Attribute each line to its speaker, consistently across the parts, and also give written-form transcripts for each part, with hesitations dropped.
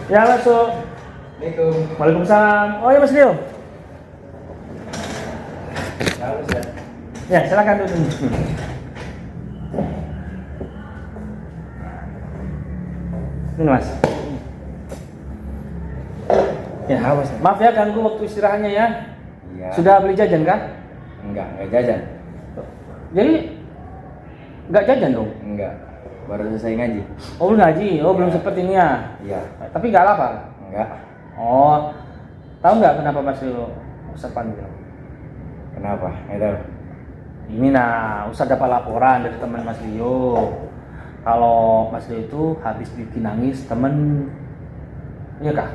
Speaker 1: Ya, masuk.
Speaker 2: Assalamualaikum.
Speaker 1: Waalaikumsalam. Oh ya Mas Dio. Ya, silakan duduk. Ini Mas. Ya, Mas. Maaf ya ganggu waktu istirahatnya ya.
Speaker 2: Iya.
Speaker 1: Sudah beli jajan kah?
Speaker 2: Enggak jajan.
Speaker 1: Jadi nggak jajan dong?
Speaker 2: Enggak. Baru selesai ngaji.
Speaker 1: Oh, belum ngaji. Oh, belum sempet ini ya.
Speaker 2: Iya.
Speaker 1: Tapi nggak lapar.
Speaker 2: Enggak.
Speaker 1: Oh, tahu nggak kenapa Mas Dio Ustaz panggil?
Speaker 2: Kenapa? Enggak tahu.
Speaker 1: Ini Ustaz dapat laporan dari teman Mas Dio. Kalau Mas Dio itu habis bikin nangis temen, iya kah?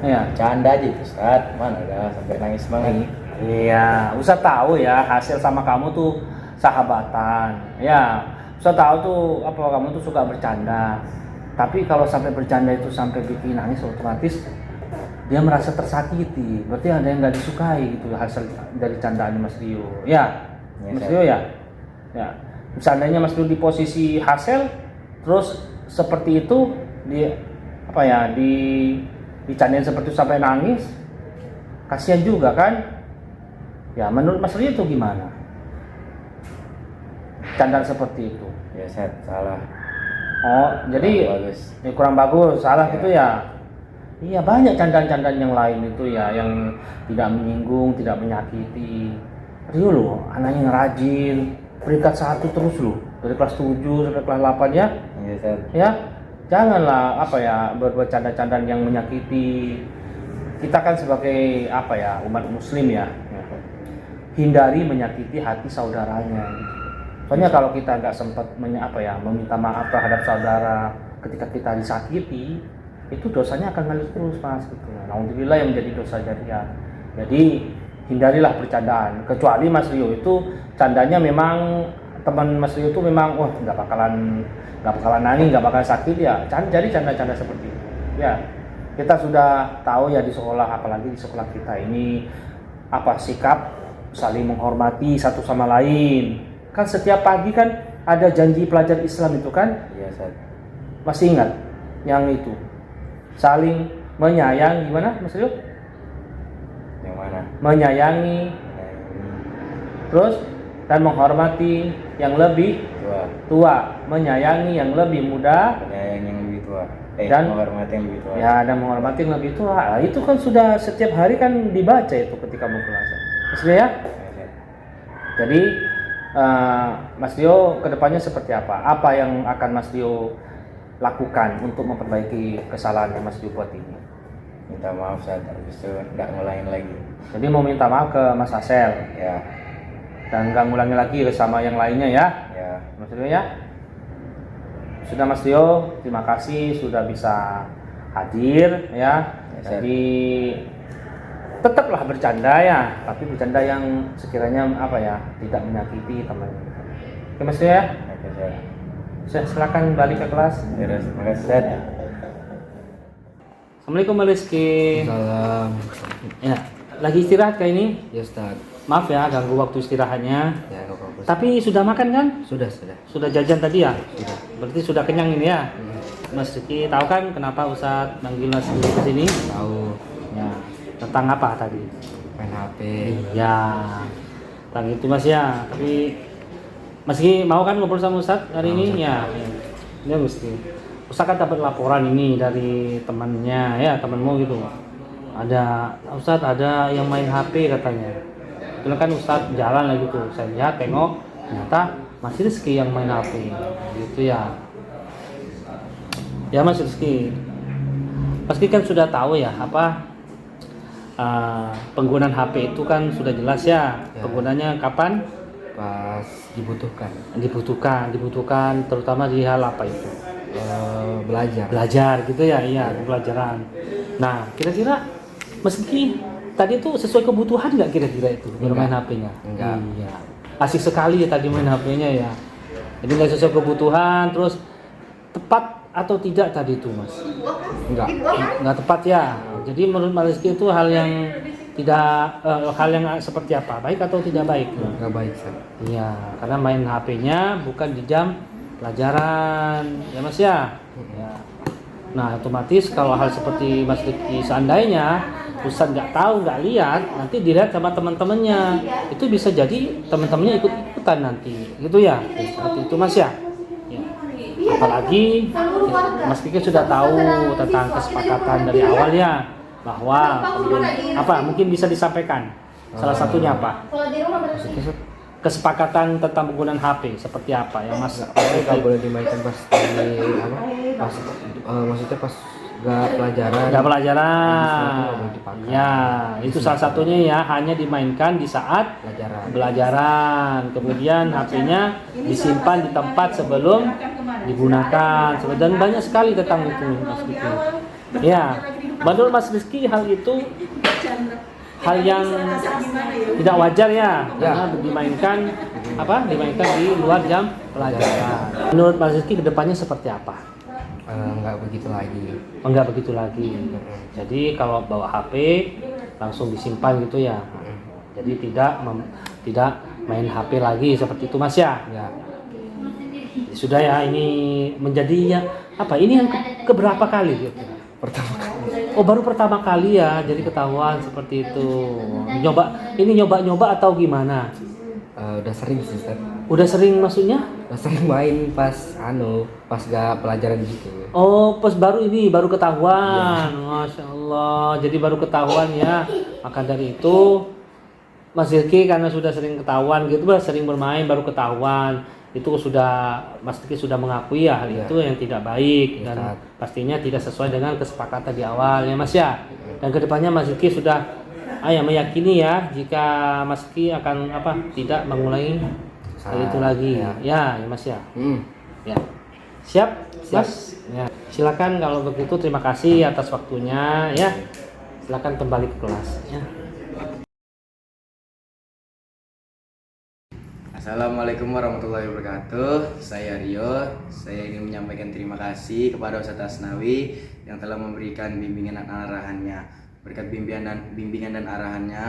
Speaker 1: Iya.
Speaker 2: Canda aja Ustaz. Mana ada sampai nangis banget.
Speaker 1: Iya, Ustaz tahu ya hasil sama kamu tuh sahabatan. Ya, Ustaz tahu tuh apa kamu tuh suka bercanda. Tapi kalau sampai bercanda itu sampai bikin nangis otomatis dia merasa tersakiti. Berarti ada yang nggak disukai gitu hasil dari candaan Mas Dio. Ya, Mas Dio ya. Ya. Seandainya Mas Dio di posisi hasil terus seperti itu dicandain seperti itu sampai nangis. Kasihan juga kan? Ya, menurut Mas Dio itu gimana? Candaan seperti itu.
Speaker 2: Ya, Ustaz, salah.
Speaker 1: Oh, jadi
Speaker 2: Bagus.
Speaker 1: kurang bagus, salah
Speaker 2: Ya.
Speaker 1: gitu ya. Iya, banyak candaan-candaan yang lain itu ya yang tidak menyinggung, tidak menyakiti. Rio loh, anaknya yang rajin, peringkat 1 terus loh, dari kelas 7 sampai kelas 8 ya.
Speaker 2: Iya, Ustaz.
Speaker 1: Ya, janganlah berbuat candaan-candaan yang menyakiti. Kita kan sebagai umat muslim ya. Hindari menyakiti hati saudaranya. Soalnya kalau kita nggak sempat meminta maaf terhadap saudara ketika kita disakiti, itu dosanya akan ngalir terus Mas gitu. Alhamdulillah yang menjadi dosa jariah. Jadi hindarilah bercandaan. Kecuali Mas Rio itu candanya memang teman Mas Rio itu memang nggak bakalan nangis, nggak bakalan sakit ya. Jadi canda-canda seperti itu. Ya, kita sudah tahu ya di sekolah, apalagi di sekolah kita ini sikap saling menghormati satu sama lain. Kan setiap pagi kan ada janji pelajar Islam itu kan?
Speaker 2: Iya, Ustaz.
Speaker 1: Masih ingat yang itu? Saling menyayangi, gimana Mas Rio?
Speaker 2: Yang mana?
Speaker 1: Menyayangi, terus dan menghormati yang lebih tua, menyayangi yang lebih muda,
Speaker 2: Menyayangi yang lebih tua.
Speaker 1: Dan
Speaker 2: menghormati yang lebih tua.
Speaker 1: ya, dan menghormati yang lebih tua. Nah, itu kan sudah setiap hari kan dibaca itu ketika mau kelas. Mas Rio ya? Jadi Mas Dio kedepannya seperti apa? Apa yang akan Mas Dio lakukan untuk memperbaiki kesalahan yang Mas Dio buat ini?
Speaker 2: Minta maaf, Ustaz, habis itu enggak ngulangin lagi.
Speaker 1: Jadi mau minta maaf ke Mas Asel
Speaker 2: Ya.
Speaker 1: dan nggak ngulangi lagi sama yang lainnya ya,
Speaker 2: Ya.
Speaker 1: Mas Dio ya. Sudah Mas Dio, terima kasih sudah bisa hadir ya. Jadi tetaplah bercanda ya, tapi bercanda yang sekiranya tidak menyakiti teman. Oke Mas Dio ya.
Speaker 2: Oke, Ustaz.
Speaker 1: Silakan balik ke kelas.
Speaker 2: Ya, terima kasih, Ustaz.
Speaker 1: Assalamualaikum Mbak Rizky.
Speaker 3: Salam.
Speaker 1: Ya, lagi istirahat kayak ini.
Speaker 3: Ya, Ustaz.
Speaker 1: Maaf ya ganggu waktu istirahatnya.
Speaker 3: Ya, enggak apa-apa.
Speaker 1: Tapi sudah makan kan?
Speaker 3: Sudah.
Speaker 1: Sudah jajan tadi ya?
Speaker 3: Sudah.
Speaker 1: Berarti sudah kenyang ini ya? Mas Rizky tahu kan kenapa Ustadz manggil Mas Rizky ke sini?
Speaker 3: Tahu
Speaker 1: Ya, tentang apa tadi?
Speaker 3: main HP.
Speaker 1: Ya, tentang itu Mas ya. Tapi Mas Rizky mau kan ngobrol sama Ustadz hari ini? Ya, ya Mas Rizky. Ustadz kan dapat laporan ini dari temannya ya, temanmu gitu. Ustadz ada yang main HP katanya. Itu kan Ustadz jalan lagi tuh, saya lihat tengok ternyata Mas Rizky yang main HP gitu ya. Ya Mas Rizky kan sudah tahu ya penggunaan HP itu kan sudah jelas ya. Penggunanya kapan?
Speaker 3: Pas dibutuhkan.
Speaker 1: Dibutuhkan terutama di hal apa itu?
Speaker 3: Belajar
Speaker 1: gitu ya, iya pelajaran. Nah kira-kira meski tadi itu sesuai kebutuhan nggak kira-kira itu bermain HP-nya?
Speaker 3: Enggak.
Speaker 1: Iya. Asik sekali ya tadi main HP-nya ya. Jadi nggak sesuai kebutuhan, terus tepat atau tidak tadi itu Mas? Nggak tepat ya. Jadi menurut Mas Rizky itu hal yang tidak hal yang seperti apa? Baik atau tidak baik?
Speaker 3: Enggak baik, Ustaz.
Speaker 1: Iya, karena main HP-nya bukan di jam pelajaran, ya Mas ya. Ya. Nah, otomatis kalau hal seperti Mas Rifki seandainya Ustadz nggak tahu, nggak lihat, nanti dilihat sama teman-temannya. Itu bisa jadi teman-temannya ikut-ikutan nanti, gitu ya. Seperti itu Mas ya. Ya. Apalagi Mas Rifki sudah tahu tentang kesepakatan dari awalnya bahwa mungkin bisa disampaikan. Salah satunya apa? Kesepakatan tentang penggunaan HP seperti apa ya Mas?
Speaker 3: Tapi nggak boleh dimainkan pas di apa? Pas maksudnya pas nggak pelajaran.
Speaker 1: Nggak pelajaran.
Speaker 3: Nggak boleh dipakai.
Speaker 1: Ya, itu salah satunya ya, hanya dimainkan di saat pelajaran. Kemudian HP-nya disimpan di tempat sebelum digunakan. Dan banyak sekali tentang itu Mas Rizky. Ya, menurut Mas Rizky hal itu hal yang tidak wajar ya, karena dimainkan di luar jam pelajaran. Menurut Mas Rizky kedepannya seperti apa?
Speaker 3: Nggak begitu lagi.
Speaker 1: Enggak begitu lagi. Jadi kalau bawa HP langsung disimpan gitu ya. Jadi tidak main HP lagi seperti itu Mas ya.
Speaker 3: Ya.
Speaker 1: Sudah ya, ini menjadinya apa? Ini yang keberapa kali gitu?
Speaker 3: Pertama kali.
Speaker 1: Oh, baru pertama kali ya, jadi ketahuan seperti itu. Nyoba atau gimana?
Speaker 3: Udah sering sih Ustaz.
Speaker 1: Udah sering maksudnya?
Speaker 3: Udah sering main pas gak pelajaran gitu.
Speaker 1: Oh, baru ketahuan. Masya Allah, jadi baru ketahuan ya. Maka dari itu Mas Rizky karena sudah sering ketahuan gitu, sering bermain baru ketahuan. Itu Mas Rizky sudah mengakui ya hal itu yang tidak baik dan pastinya tidak sesuai dengan kesepakatan di awal ya Mas ya. Dan kedepannya Mas Rizky sudah meyakini ya jika Mas Rizky akan tidak mengulangi hal itu lagi ya Mas ya. Ya. Siap Mas? Ya. Silakan kalau begitu, terima kasih atas waktunya ya. Silakan kembali ke kelas ya.
Speaker 2: Assalamualaikum warahmatullahi wabarakatuh. Saya Rio. Saya ingin menyampaikan terima kasih kepada Ustadz Asnawi yang telah memberikan bimbingan dan arahannya. Berkat bimbingan dan arahannya,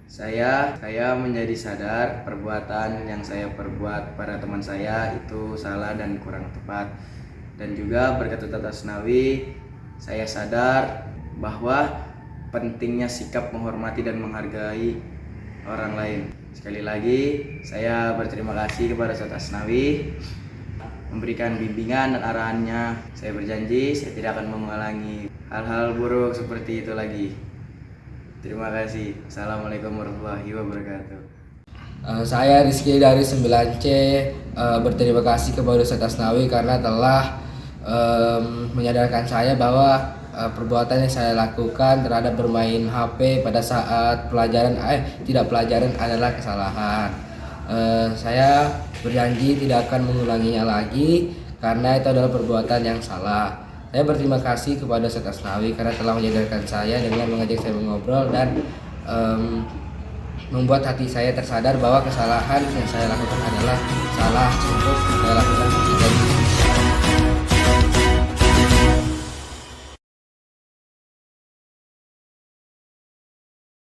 Speaker 2: saya menjadi sadar perbuatan yang saya perbuat pada teman saya itu salah dan kurang tepat. Dan juga berkat Ustadz Asnawi, saya sadar bahwa pentingnya sikap menghormati dan menghargai orang lain. Sekali lagi saya berterima kasih kepada Ustadz Asnawi memberikan bimbingan dan arahannya. Saya berjanji saya tidak akan mengulangi hal-hal buruk seperti itu lagi. Terima kasih. Assalamualaikum warahmatullahi wabarakatuh.
Speaker 3: Saya Rizky dari 9C berterima kasih kepada Ustadz Asnawi karena telah menyadarkan saya bahwa perbuatan yang saya lakukan terhadap bermain HP pada saat tidak pelajaran adalah kesalahan. Saya berjanji tidak akan mengulanginya lagi karena itu adalah perbuatan yang salah. Saya berterima kasih kepada Ustadz Asnawi karena telah menyadarkan saya dengan mengajak saya mengobrol dan membuat hati saya tersadar bahwa kesalahan yang saya lakukan adalah salah untuk saya lakukan.